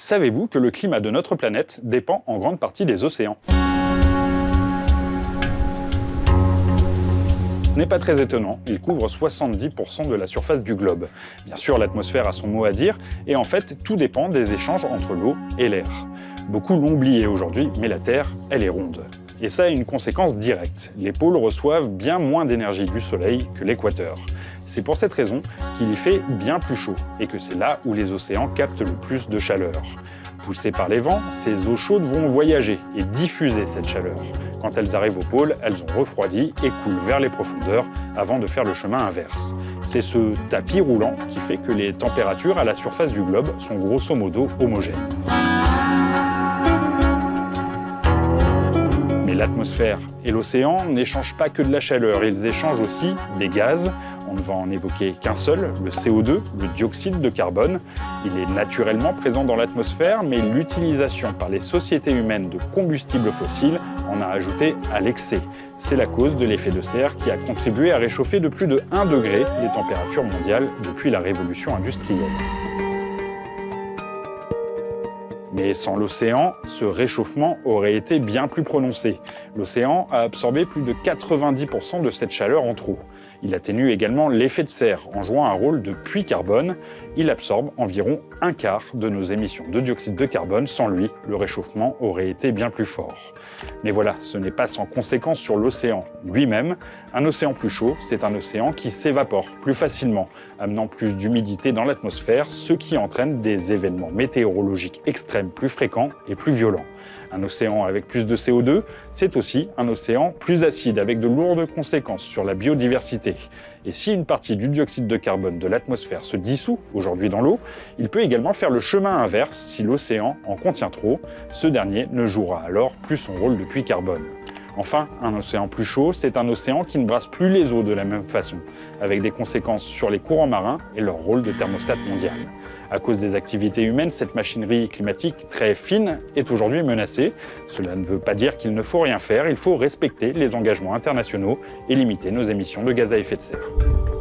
Savez-vous que le climat de notre planète dépend en grande partie des océans ? Ce n'est pas très étonnant, il couvre 70% de la surface du globe. Bien sûr, l'atmosphère a son mot à dire, et en fait, tout dépend des échanges entre l'eau et l'air. Beaucoup l'ont oublié aujourd'hui, mais la Terre, elle est ronde. Et ça a une conséquence directe. Les pôles reçoivent bien moins d'énergie du Soleil que l'équateur. C'est pour cette raison qu'il y fait bien plus chaud, et que c'est là où les océans captent le plus de chaleur. Poussées par les vents, ces eaux chaudes vont voyager et diffuser cette chaleur. Quand elles arrivent au pôle, elles ont refroidi et coulent vers les profondeurs avant de faire le chemin inverse. C'est ce tapis roulant qui fait que les températures à la surface du globe sont grosso modo homogènes. Mais l'atmosphère et l'océan n'échangent pas que de la chaleur, ils échangent aussi des gaz. On ne va en évoquer qu'un seul, le CO2, le dioxyde de carbone. Il est naturellement présent dans l'atmosphère, mais l'utilisation par les sociétés humaines de combustibles fossiles en a ajouté à l'excès. C'est la cause de l'effet de serre qui a contribué à réchauffer de plus de 1 degré les températures mondiales depuis la révolution industrielle. Mais sans l'océan, ce réchauffement aurait été bien plus prononcé. L'océan a absorbé plus de 90% de cette chaleur en trop. Il atténue également l'effet de serre en jouant un rôle de puits carbone. Il absorbe environ un quart de nos émissions de dioxyde de carbone. Sans lui, le réchauffement aurait été bien plus fort. Mais voilà, ce n'est pas sans conséquence sur l'océan lui-même. Un océan plus chaud, c'est un océan qui s'évapore plus facilement, amenant plus d'humidité dans l'atmosphère, ce qui entraîne des événements météorologiques extrêmes plus fréquents et plus violents. Un océan avec plus de CO2, c'est aussi un océan plus acide, avec de lourdes conséquences sur la biodiversité. Et si une partie du dioxyde de carbone de l'atmosphère se dissout aujourd'hui dans l'eau, il peut également faire le chemin inverse si l'océan en contient trop. Ce dernier ne jouera alors plus son rôle de puits carbone. Enfin, un océan plus chaud, c'est un océan qui ne brasse plus les eaux de la même façon, avec des conséquences sur les courants marins et leur rôle de thermostat mondial. À cause des activités humaines, cette machinerie climatique très fine est aujourd'hui menacée. Cela ne veut pas dire qu'il ne faut rien faire, il faut respecter les engagements internationaux et limiter nos émissions de gaz à effet de serre.